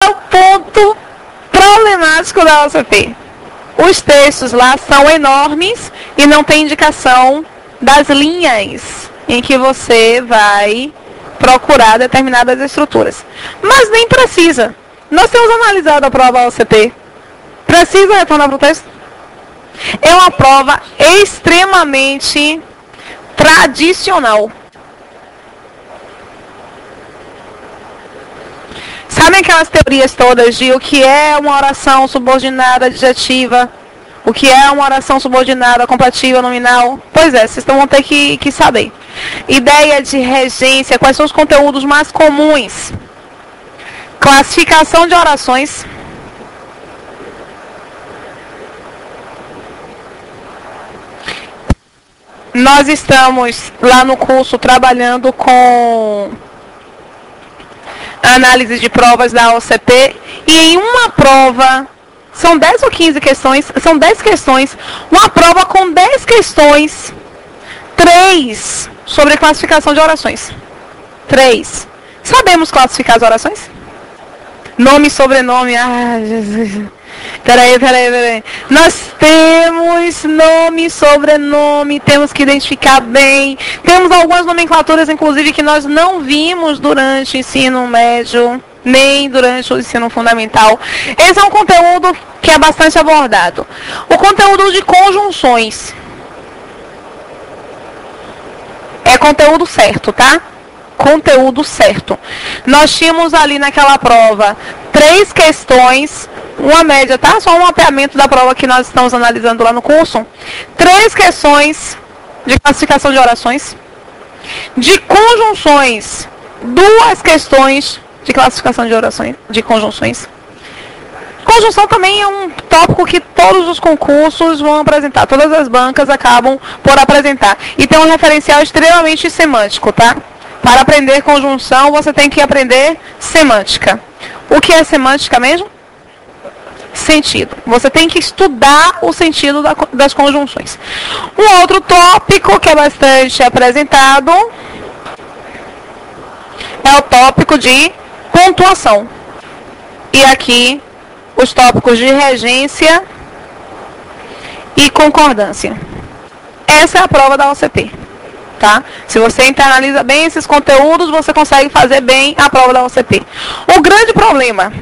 é o ponto problemático da OCP. Os textos lá são enormes e não tem indicação das linhas em que você vai procurar determinadas estruturas. Mas nem precisa. Nós temos analisado a prova OCP. Precisa retornar para o texto? É uma prova extremamente tradicional. Sabem aquelas teorias todas de o que é uma oração subordinada adjetiva, o que é uma oração subordinada completiva nominal? Pois é, vocês vão ter que saber. Ideia de regência, quais são os conteúdos mais comuns? Classificação de orações. Nós estamos lá no curso trabalhando com análise de provas da OCP e em uma prova, são 10 ou 15 questões, são 10 questões, uma prova com 10 questões, 3 sobre classificação de orações. 3. Sabemos classificar as orações? Nome e sobrenome. Ah, Jesus. Peraí. Nós temos nome e sobrenome, temos que identificar bem. Temos algumas nomenclaturas, inclusive, que nós não vimos durante o ensino médio, nem durante o ensino fundamental. Esse é um conteúdo que é bastante abordado. O conteúdo de conjunções. É conteúdo certo, tá? Conteúdo certo. Nós tínhamos ali naquela prova 3 questões, uma média, tá? Só um mapeamento da prova que nós estamos analisando lá no curso. 3 questões de classificação de orações. De conjunções, 2 questões de classificação de orações, de conjunções. Conjunção também é um tópico que todos os concursos vão apresentar. Todas as bancas acabam por apresentar. E tem um referencial extremamente semântico, tá? Para aprender conjunção, você tem que aprender semântica. O que é semântica mesmo? Sentido. Você tem que estudar o sentido das conjunções. Um outro tópico que é bastante apresentado é o tópico de pontuação. E aqui, os tópicos de regência e concordância. Essa é a prova da OCP. Tá? Se você internaliza bem esses conteúdos, você consegue fazer bem a prova da OCP. O grande problema,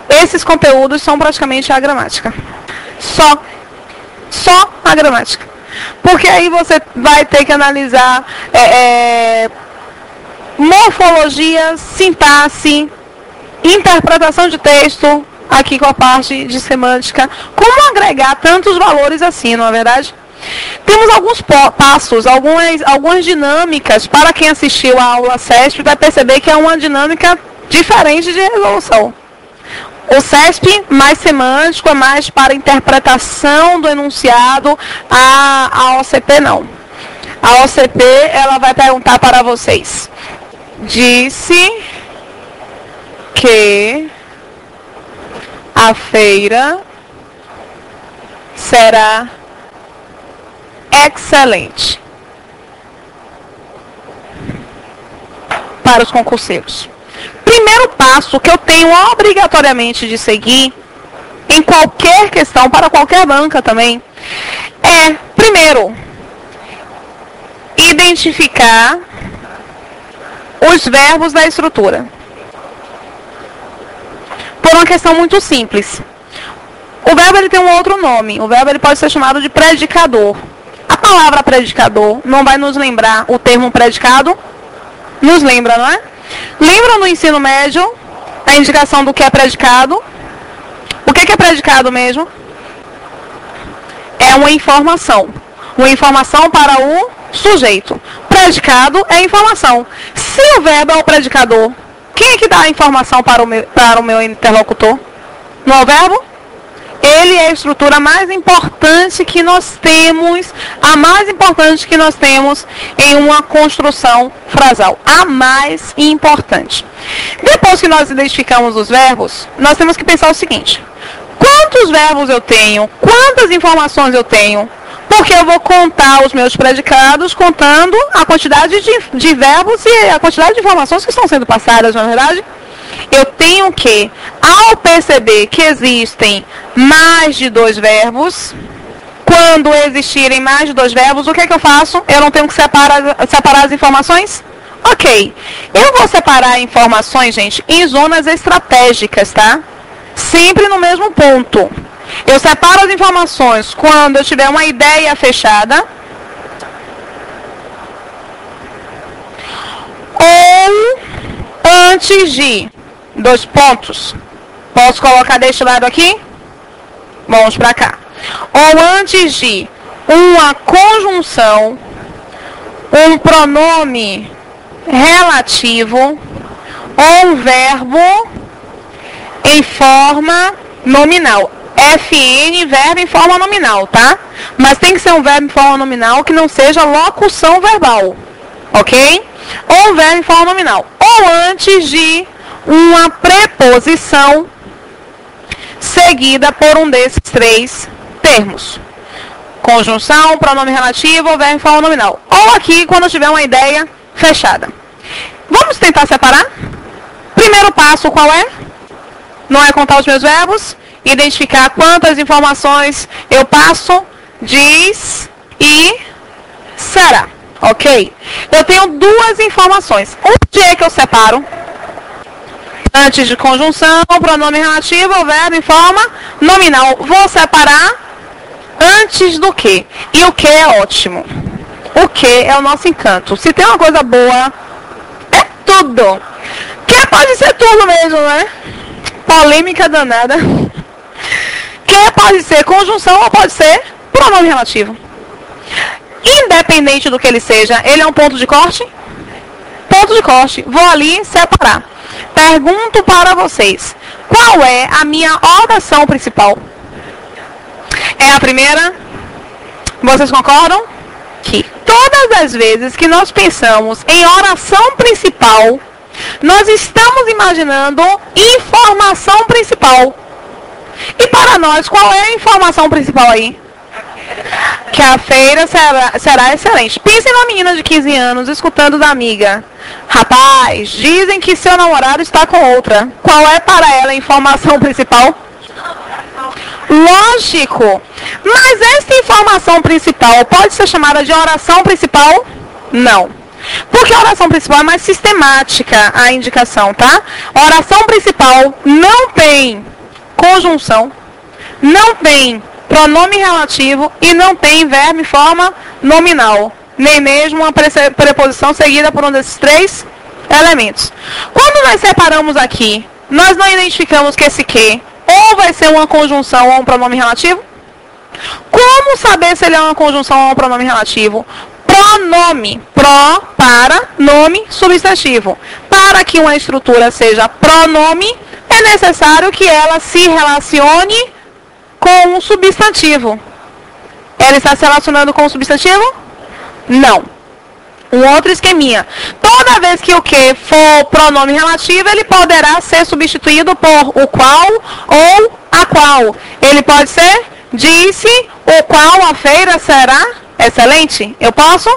esses conteúdos são praticamente a gramática. Só a gramática. Porque aí você vai ter que analisar morfologia, sintaxe, interpretação de texto, aqui com a parte de semântica. Como agregar tantos valores assim, não é verdade? Temos alguns passos, algumas dinâmicas. Para quem assistiu a aula CESP vai perceber que é uma dinâmica diferente de resolução. O CESP mais semântico, é mais para interpretação do enunciado. A OCP não. A OCP ela vai perguntar para vocês: disse que a feira será excelente para os concurseiros. Primeiro passo que eu tenho obrigatoriamente de seguir em qualquer questão, para qualquer banca também, é, primeiro, identificar os verbos da estrutura. Por uma questão muito simples. O verbo ele tem um outro nome. O verbo ele pode ser chamado de predicador. A palavra predicador não vai nos lembrar o termo predicado? Nos lembra, não é? Lembram no ensino médio a indicação do que é predicado? O que é predicado mesmo? É uma informação. Uma informação para o sujeito. Predicado é informação. Se o verbo é o predicador, quem é que dá a informação para o meu interlocutor? Não é o verbo? Ele é a estrutura mais importante que nós temos, a mais importante que nós temos em uma construção frasal. A mais importante. Depois que nós identificamos os verbos, nós temos que pensar o seguinte: quantos verbos eu tenho? Quantas informações eu tenho? Porque eu vou contar os meus predicados contando a quantidade de verbos e a quantidade de informações que estão sendo passadas, não é verdade? eu tenho que, ao perceber que existem mais de 2 verbos, quando existirem mais de 2 verbos, o que é que eu faço? Eu não tenho que separar as informações? Ok. Eu vou separar informações, gente, em zonas estratégicas, tá? Sempre no mesmo ponto. Eu separo as informações quando eu tiver uma ideia fechada. Ou antes de 2 pontos. Posso colocar deste lado aqui? Vamos para cá. Ou antes de uma conjunção, um pronome relativo ou um verbo em forma nominal. FN, verbo em forma nominal, tá? Mas tem que ser um verbo em forma nominal que não seja locução verbal, ok? Ou um verbo em forma nominal. Ou antes de uma preposição seguida por um desses 3 termos. Conjunção, pronome relativo ou verbo em forma nominal. Ou aqui, quando eu tiver uma ideia fechada. Vamos tentar separar? Primeiro passo, qual é? Não é contar os meus verbos. Identificar quantas informações eu passo, diz e será. Ok? Eu tenho 2 informações. Onde é que eu separo? Antes de conjunção, pronome relativo ou verbo em forma nominal. Vou separar antes do que. E o que é ótimo. O que é o nosso encanto. Se tem uma coisa boa, é tudo. Que pode ser tudo mesmo, né? Polêmica danada. Que pode ser conjunção ou pode ser pronome relativo. Independente do que ele seja, ele é um ponto de corte? Ponto de corte. Vou ali separar. Pergunto para vocês. Qual é a minha oração principal? É a primeira? Vocês concordam? Que todas as vezes que nós pensamos em oração principal, nós estamos imaginando informação principal. E para nós, qual é a informação principal aí? Que a feira será excelente. Pense numa menina de 15 anos escutando da amiga. Rapaz, dizem que seu namorado está com outra. Qual é para ela a informação principal? Lógico. Mas essa informação principal pode ser chamada de oração principal? Não. Porque a oração principal é mais sistemática a indicação, tá? A oração principal não tem conjunção, não tem pronome relativo e não tem verbo em forma nominal, nem mesmo uma preposição seguida por um desses 3 elementos. Quando nós separamos aqui, nós não identificamos que esse que ou vai ser uma conjunção ou um pronome relativo? Como saber se ele é uma conjunção ou um pronome relativo? Pronome, pro, para, nome, substantivo. Para que uma estrutura seja pronome, é necessário que ela se relacione com um substantivo. Ela está se relacionando com um substantivo? Não. Um outro esqueminha. Toda vez que o que for pronome relativo, ele poderá ser substituído por o qual ou a qual. Ele pode ser, disse, o qual a feira será excelente. Eu posso?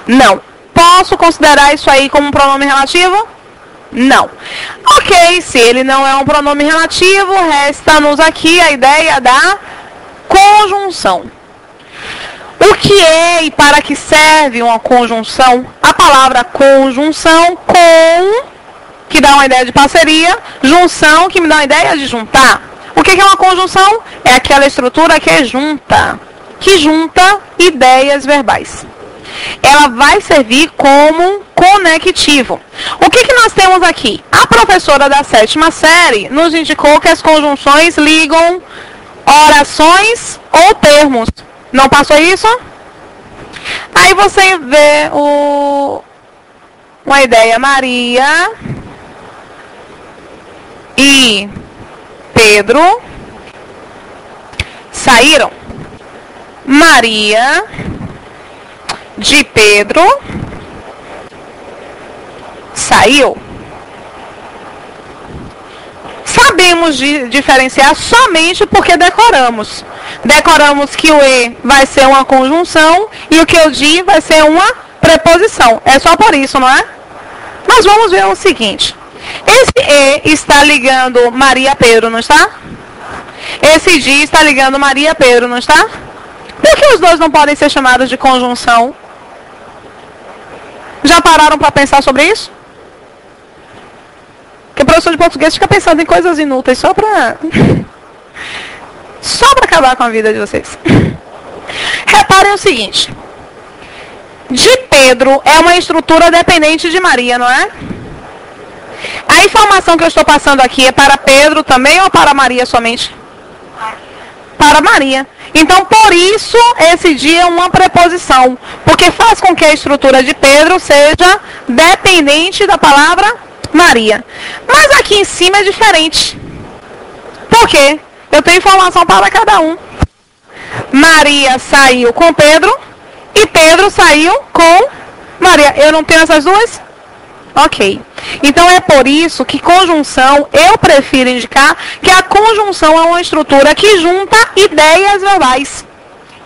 Não. Posso considerar isso aí como um pronome relativo? Não. Ok, se ele não é um pronome relativo, resta-nos aqui a ideia da conjunção. O que é e para que serve uma conjunção? A palavra conjunção, com, que dá uma ideia de parceria, junção, que me dá uma ideia de juntar. O que é uma conjunção? É aquela estrutura que junta ideias verbais. Ela vai servir como conectivo. O que nós temos aqui? A professora da 7ª série nos indicou que as conjunções ligam orações ou termos. Não passou isso? Aí você vê uma ideia. Maria e Pedro saíram. Maria de Pedro saiu. Sabemos diferenciar somente porque decoramos. Decoramos que o E vai ser uma conjunção e o que o DI vai ser uma preposição. É só por isso, não é? Mas vamos ver o seguinte. Esse E está ligando Maria a Pedro, não está? Esse de está ligando Maria a Pedro, não está? Por que os dois não podem ser chamados de conjunção? Já pararam para pensar sobre isso? Porque o professor de português fica pensando em coisas inúteis só para acabar com a vida de vocês. Reparem o seguinte. De Pedro é uma estrutura dependente de Maria, não é? A informação que eu estou passando aqui é para Pedro também ou para Maria somente? Para Maria. Então, por isso, esse dia é uma preposição. Porque faz com que a estrutura de Pedro seja dependente da palavra Maria. Mas aqui em cima é diferente. Por quê? Eu tenho informação para cada um. Maria saiu com Pedro e Pedro saiu com Maria. Eu não tenho essas duas? Ok. Então é por isso que conjunção, eu prefiro indicar que a conjunção é uma estrutura que junta ideias verbais.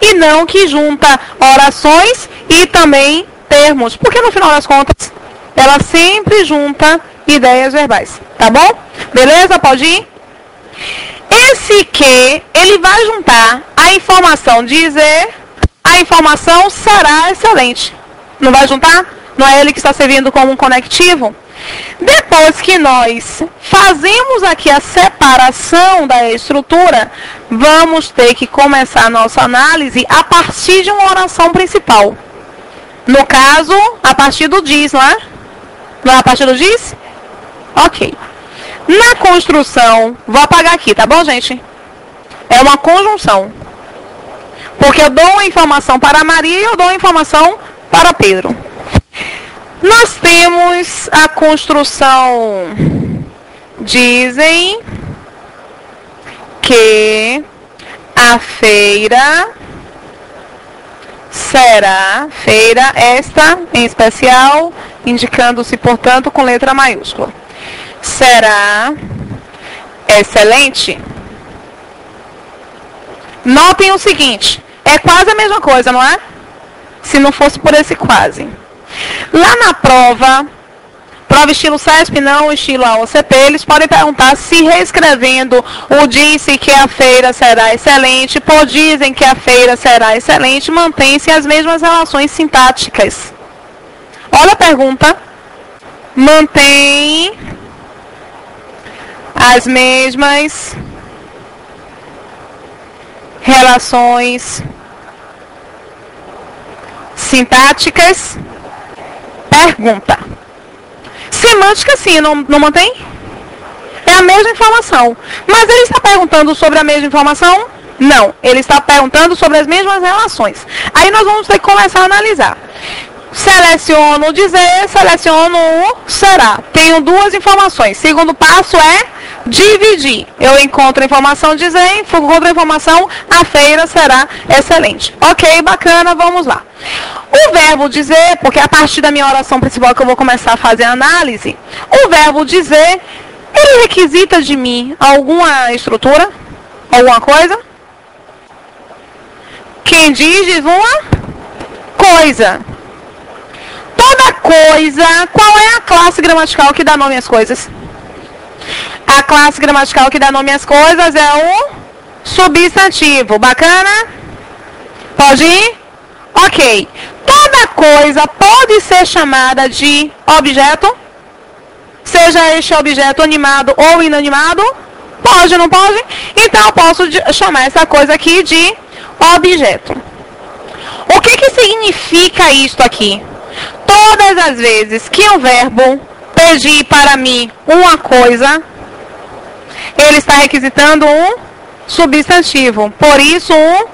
E não que junta orações e também termos. Porque no final das contas, ela sempre junta ideias verbais. Tá bom? Beleza? Pode ir? Esse que, ele vai juntar a informação dizer, a informação será excelente. Não vai juntar? Não é ele que está servindo como um conectivo? Depois que nós fazemos aqui a separação da estrutura, vamos ter que começar a nossa análise a partir de uma oração principal. No caso, a partir do diz, não é? Não é a partir do diz? Ok. Na construção, vou apagar aqui, tá bom, gente? É uma conjunção. Porque eu dou uma informação para Maria e eu dou uma informação para Pedro. Nós temos a construção. Dizem que a feira será, feira esta em especial, indicando-se, portanto, com letra maiúscula. Será excelente. Notem o seguinte, é quase a mesma coisa, não é? Se não fosse por esse quase. Lá na prova estilo CESP, não estilo AOCP, eles podem perguntar se reescrevendo o disse que a feira será excelente, por dizem que a feira será excelente, mantém-se as mesmas relações sintáticas. Olha a pergunta. Mantém as mesmas relações sintáticas? Pergunta. Semântica sim, não mantém? É a mesma informação. Mas ele está perguntando sobre a mesma informação? Não. Ele está perguntando sobre as mesmas relações. Aí nós vamos ter que começar a analisar. Seleciono o dizer, seleciono o será. Tenho duas informações. Segundo passo é dividir. Eu encontro a informação dizer, encontro a informação a feira será excelente. Ok, bacana, vamos lá. O verbo dizer, porque é a partir da minha oração principal que eu vou começar a fazer a análise, o verbo dizer, ele requisita de mim alguma estrutura? Alguma coisa? Quem diz uma coisa. Toda coisa, qual é a classe gramatical que dá nome às coisas? A classe gramatical que dá nome às coisas é o substantivo. Bacana? Pode ir? Ok. Toda coisa pode ser chamada de objeto? Seja este objeto animado ou inanimado? Pode, não pode? Então eu posso chamar essa coisa aqui de objeto. O que significa isto aqui? Todas as vezes que o verbo pedir para mim uma coisa, ele está requisitando um substantivo, por isso um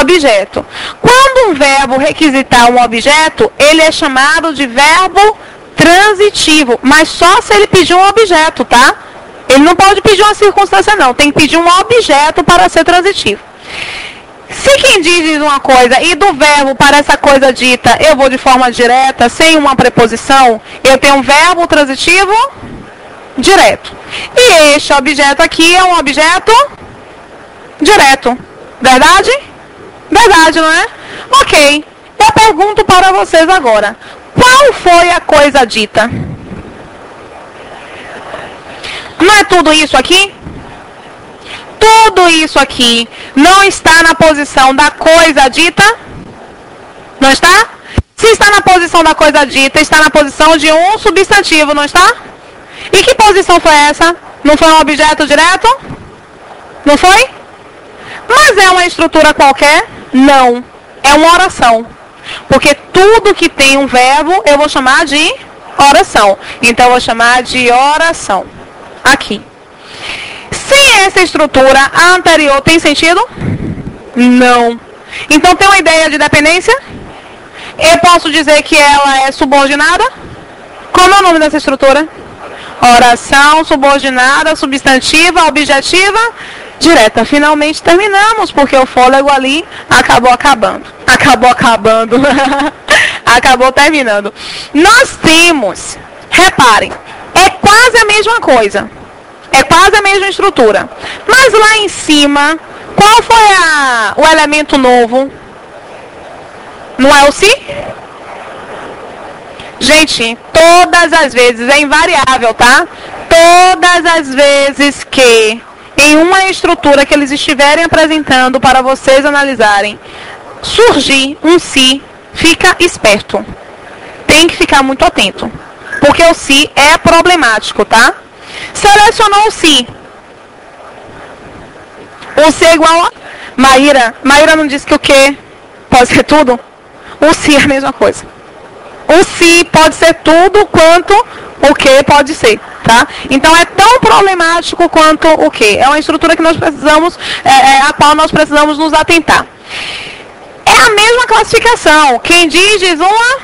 objeto. Quando um verbo requisitar um objeto, ele é chamado de verbo transitivo, mas só se ele pedir um objeto, tá? Ele não pode pedir uma circunstância não, tem que pedir um objeto para ser transitivo. Se quem diz uma coisa e do verbo para essa coisa dita eu vou de forma direta, sem uma preposição, eu tenho um verbo transitivo direto. E este objeto aqui é um objeto direto. Verdade? Verdade, não é? Ok. Eu pergunto para vocês agora. Qual foi a coisa dita? Não é tudo isso aqui? Tudo isso aqui não está na posição da coisa dita? Não está? Se está na posição da coisa dita, está na posição de um substantivo, não está? E que posição foi essa? Não foi um objeto direto? Não foi? Mas é uma estrutura qualquer? Não. É uma oração. Porque tudo que tem um verbo, eu vou chamar de oração. Então, eu vou chamar de oração. Aqui. Sem essa estrutura, a anterior tem sentido? Não. Então, tem uma ideia de dependência? Eu posso dizer que ela é subordinada? Como é o nome dessa estrutura? Oração, subordinada, substantiva, objetiva, direta. Finalmente terminamos, porque o fôlego ali acabou acabando. Acabou terminando. Nós temos, reparem, é quase a mesma coisa. É quase a mesma estrutura. Mas lá em cima, qual foi o elemento novo? Não é o se? Gente, todas as vezes, é invariável, tá? Todas as vezes que em uma estrutura que eles estiverem apresentando para vocês analisarem, surgir um se, fica esperto. Tem que ficar muito atento. Porque o se é problemático, tá? Selecionou o se. O se é igual a Maíra. Maíra não disse que o que pode ser tudo? O se é a mesma coisa. O se pode ser tudo quanto o que pode ser, tá? Então é tão problemático quanto o que. É uma estrutura que nós precisamos, a qual nós precisamos nos atentar. É a mesma classificação. Quem diz uma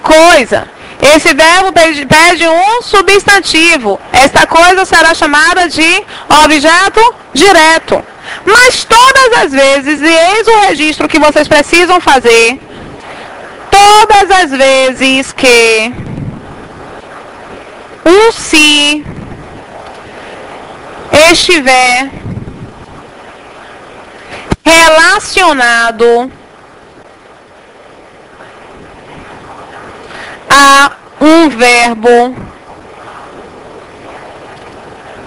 coisa. Esse verbo pede um substantivo. Esta coisa será chamada de objeto direto. Mas todas as vezes, e eis o registro que vocês precisam fazer, todas as vezes que um se estiver relacionado a um verbo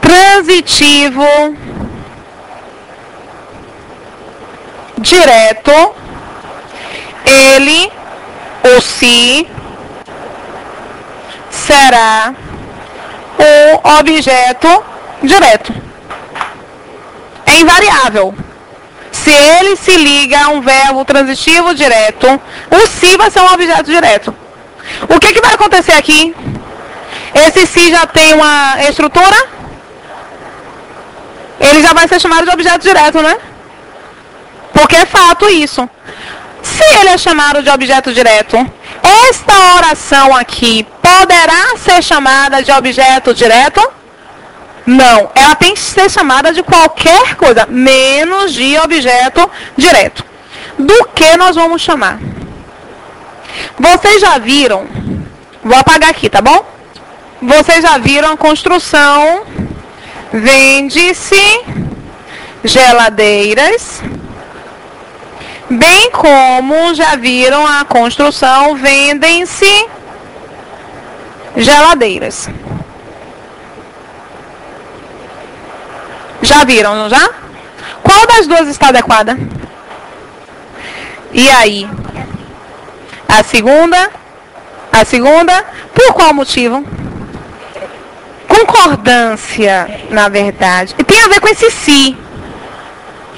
transitivo direto, ele, o se, será o objeto direto. É invariável. Se ele se liga a um verbo transitivo direto, o se vai ser um objeto direto. O que vai acontecer aqui? Esse se já tem uma estrutura? Ele já vai ser chamado de objeto direto, né? Porque é fato isso. Se ele é chamado de objeto direto, esta oração aqui poderá ser chamada de objeto direto? Não. Ela tem que ser chamada de qualquer coisa, menos de objeto direto. Do que nós vamos chamar? Vocês já viram, vou apagar aqui, tá bom? Vocês já viram a construção vende-se geladeiras, bem como já viram a construção vendem-se geladeiras. Já viram, não já? Qual das duas está adequada? E aí? A segunda, por qual motivo? Concordância, na verdade. E tem a ver com esse se.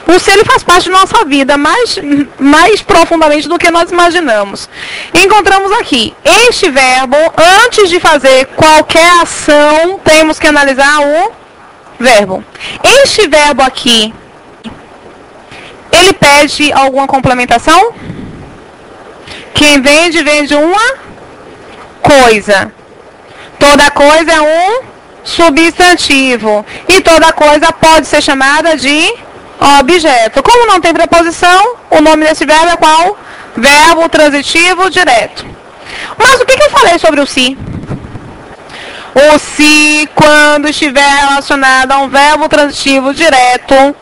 O se, ele faz parte da nossa vida, mais profundamente do que nós imaginamos. Encontramos aqui, este verbo, antes de fazer qualquer ação, temos que analisar o verbo. Este verbo aqui, ele pede alguma complementação? Quem vende, vende uma coisa. Toda coisa é um substantivo. E toda coisa pode ser chamada de objeto. Como não tem preposição, o nome desse verbo é qual? Verbo transitivo direto. Mas o que eu falei sobre o se? O se, quando estiver relacionado a um verbo transitivo direto,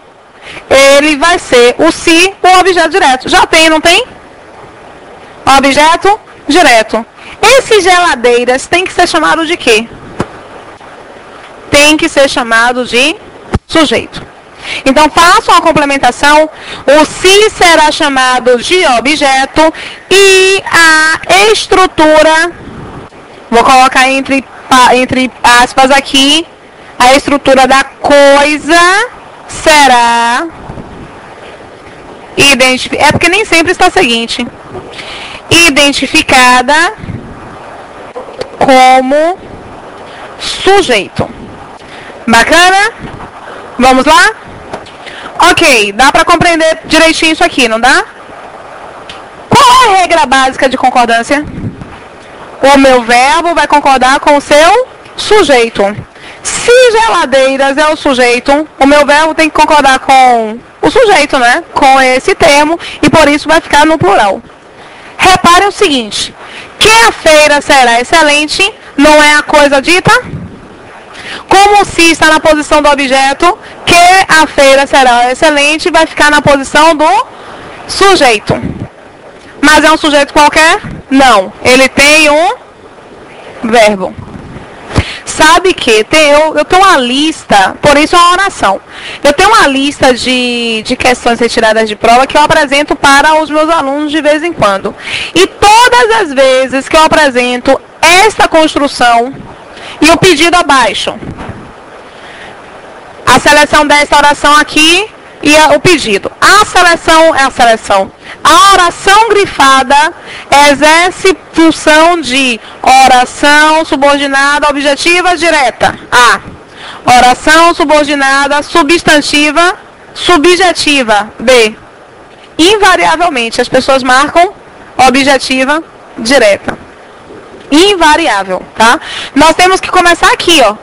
ele vai ser o se, o objeto direto. Já tem, não tem? Objeto direto. Esses geladeiras tem que ser chamado de quê? tem que ser chamado de sujeito. Então, façam a complementação. O se será chamado de objeto e a estrutura, vou colocar entre aspas aqui, a estrutura da coisa será identificada. É porque nem sempre está seguinte. Identificada como sujeito. Bacana? Vamos lá? Ok, dá para compreender direitinho isso aqui, não dá? Qual é a regra básica de concordância? O meu verbo vai concordar com o seu sujeito. Se geladeiras é o sujeito, o meu verbo tem que concordar com o sujeito, né? Com esse termo, e por isso vai ficar no plural. Reparem o seguinte, que a feira será excelente não é a coisa dita? Como se está na posição do objeto, que a feira será excelente, vai ficar na posição do sujeito. Mas é um sujeito qualquer? Não. Ele tem um verbo. Sabe que eu tenho uma lista, por isso é uma oração. Eu tenho uma lista de questões retiradas de prova que eu apresento para os meus alunos de vez em quando. E todas as vezes que eu apresento esta construção e o pedido abaixo, a seleção desta oração aqui e o pedido. A oração grifada exerce função de oração subordinada objetiva direta. A. Oração subordinada substantiva subjetiva. B. Invariavelmente, as pessoas marcam objetiva direta. Invariável, tá? Nós temos que começar aqui, ó,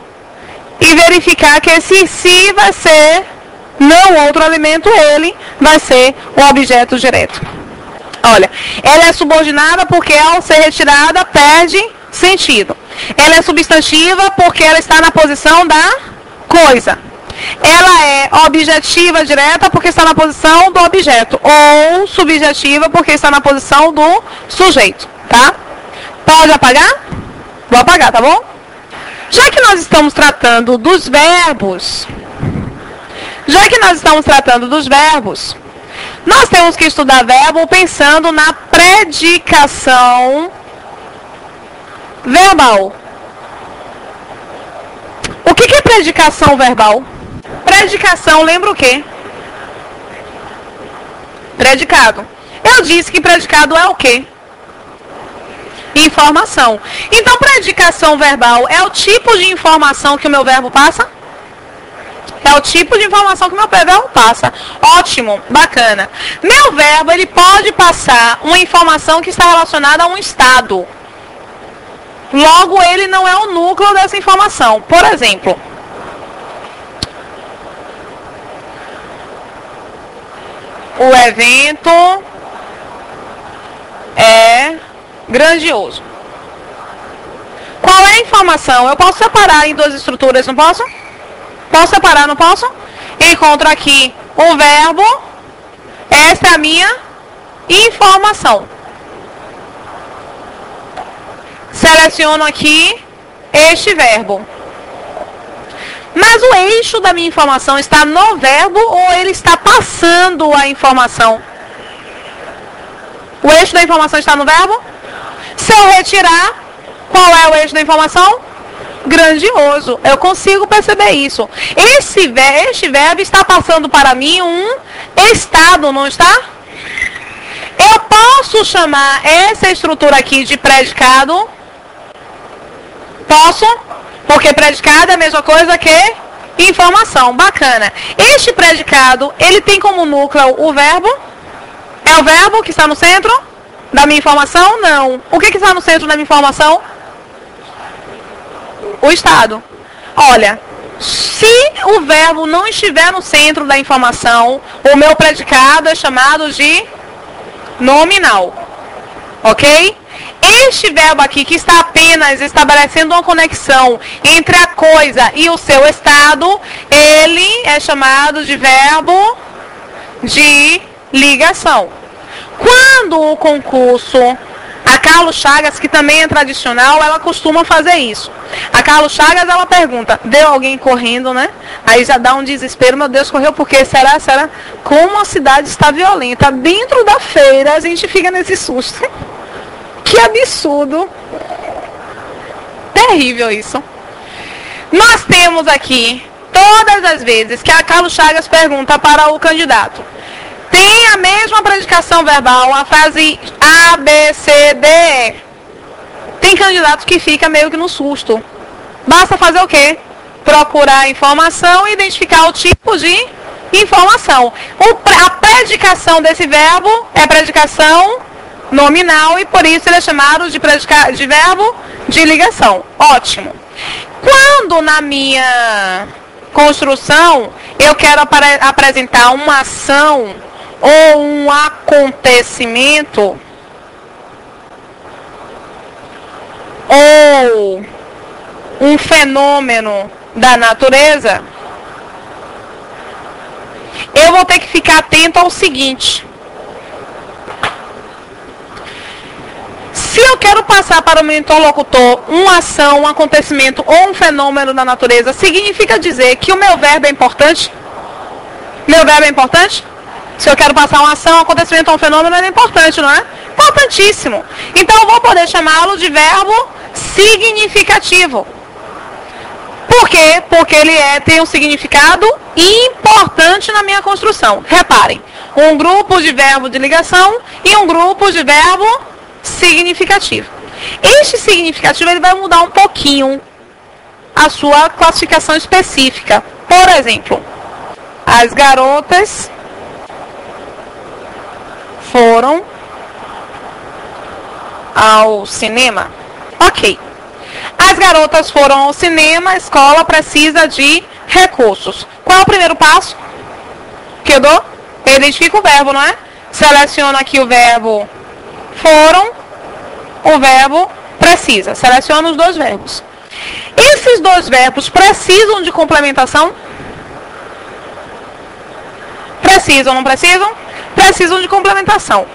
e verificar que esse se vai ser não outro elemento, ele vai ser o objeto direto. Olha, ela é subordinada porque ao ser retirada perde sentido. Ela é substantiva porque ela está na posição da coisa. Ela é objetiva direta porque está na posição do objeto. Ou subjetiva porque está na posição do sujeito, tá? Pode apagar? Vou apagar, tá bom? Já que nós estamos tratando dos verbos, nós temos que estudar verbo pensando na predicação verbal. O que é predicação verbal? Predicação lembra o quê? Predicado. Eu disse que predicado é o quê? Informação. Então, predicação verbal é o tipo de informação que o meu verbo passa? É o tipo de informação que o meu verbo passa. Ótimo, bacana. Meu verbo, ele pode passar uma informação que está relacionada a um estado. Logo, ele não é o núcleo dessa informação. Por exemplo, o evento é grandioso. Qual é a informação? Eu posso separar em duas estruturas, não posso? Posso separar, não posso? Encontro aqui o verbo. Esta é a minha informação. Seleciono aqui este verbo. Mas o eixo da minha informação está no verbo ou ele está passando a informação? O eixo da informação está no verbo? Se eu retirar, qual é o eixo da informação? Grandioso. Eu consigo perceber isso. Este verbo está passando para mim um estado, não está? Eu posso chamar essa estrutura aqui de predicado? Posso? Porque predicado é a mesma coisa que informação. Bacana. Este predicado, ele tem como núcleo o verbo? É o verbo que está no centro da minha informação? Não. O que está no centro da minha informação? O estado. Olha, se o verbo não estiver no centro da informação, o meu predicado é chamado de nominal. Ok? Este verbo aqui, que está apenas estabelecendo uma conexão entre a coisa e o seu estado, ele é chamado de verbo de ligação. Quando o concurso Carlos Chagas, que também é tradicional, ela costuma fazer isso. A Carlos Chagas, ela pergunta, deu alguém correndo, né? Aí já dá um desespero, meu Deus, correu por quê? Será? Como a cidade está violenta. Dentro da feira, a gente fica nesse susto. Que absurdo. Terrível isso. Nós temos aqui, todas as vezes que a Carlos Chagas pergunta para o candidato, tem a mesma predicação verbal, a frase A, B, C, D, E. Tem candidato que fica meio que no susto. Basta fazer o quê? Procurar informação e identificar o tipo de informação. A predicação desse verbo é predicação nominal e por isso ele é chamado de verbo de ligação. Ótimo. Quando na minha construção eu quero apresentar uma ação ou um acontecimento ou um fenômeno da natureza, eu vou ter que ficar atento ao seguinte: se eu quero passar para o meu interlocutor uma ação, um acontecimento ou um fenômeno da natureza, significa dizer que o meu verbo é importante? Meu verbo é importante? Se eu quero passar uma ação, um acontecimento ou um fenômeno, ele é importante, não é? Importantíssimo. Então eu vou poder chamá-lo de verbo significativo. Por quê? Porque ele tem um significado importante na minha construção. Reparem, um grupo de verbo de ligação e um grupo de verbo significativo. Este significativo ele vai mudar um pouquinho a sua classificação específica. Por exemplo, as garotas foram ao cinema. Ok. As garotas foram ao cinema, a escola precisa de recursos. Qual é o primeiro passo que eu dou? Eu identifico o verbo, não é? Seleciono aqui o verbo foram, o verbo precisa. Seleciono os dois verbos. Esses dois verbos precisam de complementação? Precisam, não precisam? Precisam de complementação.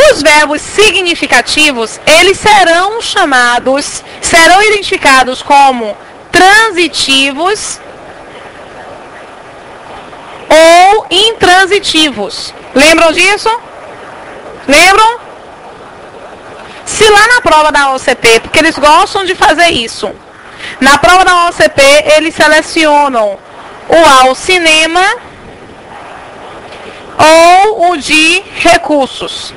Os verbos significativos, eles serão identificados como transitivos ou intransitivos. Lembram disso? Lembram? Se lá na prova da OCP, porque eles gostam de fazer isso, na prova da OCP eles selecionam o ao cinema ou o de recursos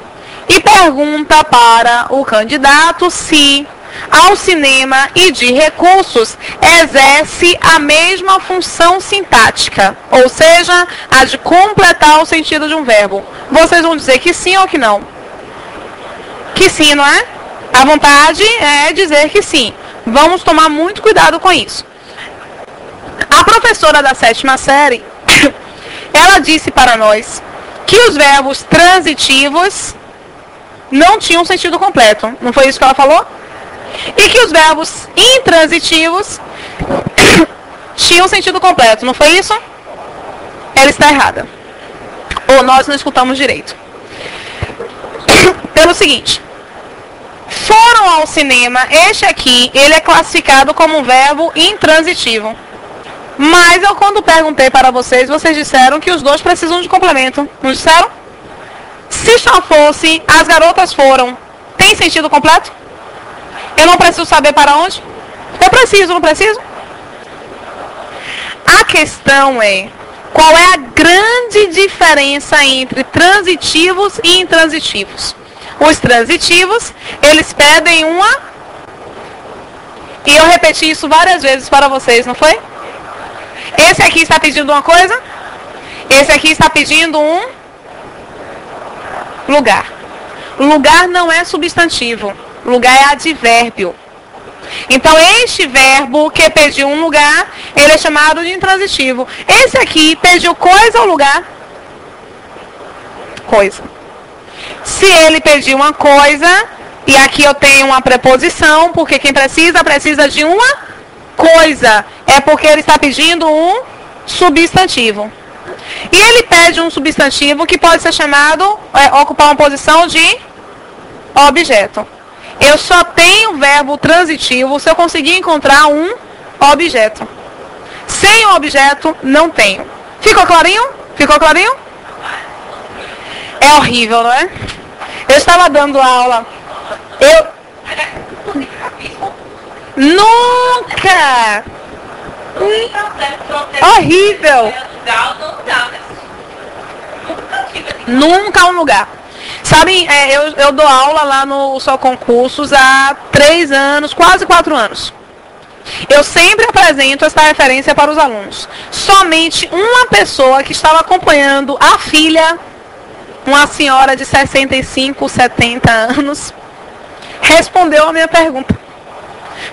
e pergunta para o candidato se ao cinema e de recursos exerce a mesma função sintática, ou seja, a de completar o sentido de um verbo. Vocês vão dizer que sim ou que não? Que sim, não é? A vontade é dizer que sim. Vamos tomar muito cuidado com isso. A professora da 7ª série, ela disse para nós que os verbos transitivos não tinham sentido completo. Não foi isso que ela falou? E que os verbos intransitivos tinham sentido completo. Não foi isso? Ela está errada. Ou nós não escutamos direito. Pelo seguinte, foram ao cinema, este aqui, ele é classificado como um verbo intransitivo. Mas eu quando perguntei para vocês, vocês disseram que os dois precisam de complemento. Não disseram? Se só fosse as garotas foram, tem sentido completo? Eu não preciso saber para onde? Eu preciso, não preciso? A questão é, qual é a grande diferença entre transitivos e intransitivos? Os transitivos, eles pedem uma... E eu repeti isso várias vezes para vocês, não foi? Esse aqui está pedindo uma coisa? Esse aqui está pedindo um lugar. Lugar não é substantivo. Lugar é advérbio. Então, este verbo que pediu um lugar, ele é chamado de intransitivo. Esse aqui pediu coisa ou lugar? Coisa. Se ele pediu uma coisa, e aqui eu tenho uma preposição, porque quem precisa de uma coisa. É porque ele está pedindo um substantivo. E ele pede um substantivo que pode ser chamado, ocupar uma posição de objeto. Eu só tenho verbo transitivo se eu conseguir encontrar um objeto. Sem o objeto, não tenho. Ficou clarinho? Ficou clarinho? É horrível, não é? Eu estava dando aula. Nunca! Horrível! Nunca um lugar. Sabe, eu dou aula lá no Só Concursos há 3 anos, quase 4 anos. Eu sempre apresento essa referência para os alunos. Somente uma pessoa que estava acompanhando a filha, uma senhora de 65, 70 anos, respondeu a minha pergunta.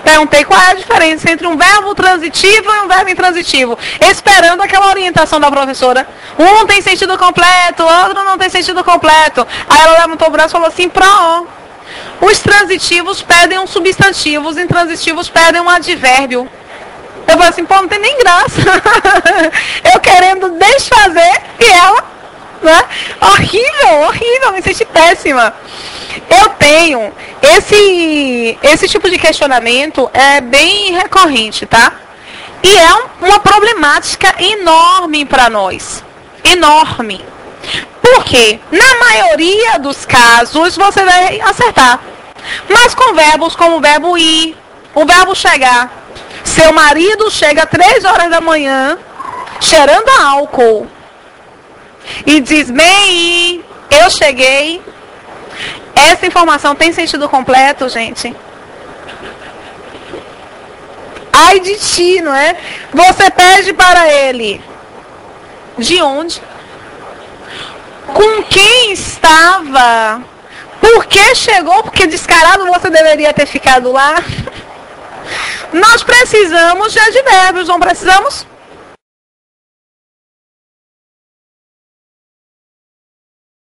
Perguntei qual é a diferença entre um verbo transitivo e um verbo intransitivo, esperando aquela orientação da professora. Um tem sentido completo, outro não tem sentido completo. Aí ela levantou o braço e falou assim: pró. Os transitivos pedem um substantivo, os intransitivos pedem um advérbio. Eu falei assim: pô, não tem nem graça. Eu querendo desfazer e ela, né? Horrível, horrível, me senti péssima. Eu tenho esse tipo de questionamento é bem recorrente, tá? E é uma problemática enorme para nós. Enorme. Por quê? Na maioria dos casos você vai acertar. Mas com verbos como o verbo ir, o verbo chegar. Seu marido chega 3 horas da manhã cheirando a álcool e diz: bem, eu cheguei. Essa informação tem sentido completo, gente? Ai de ti, não é? Você pede para ele: de onde? Com quem estava? Por que chegou? Porque descarado você deveria ter ficado lá. Nós precisamos de advérbios, não precisamos?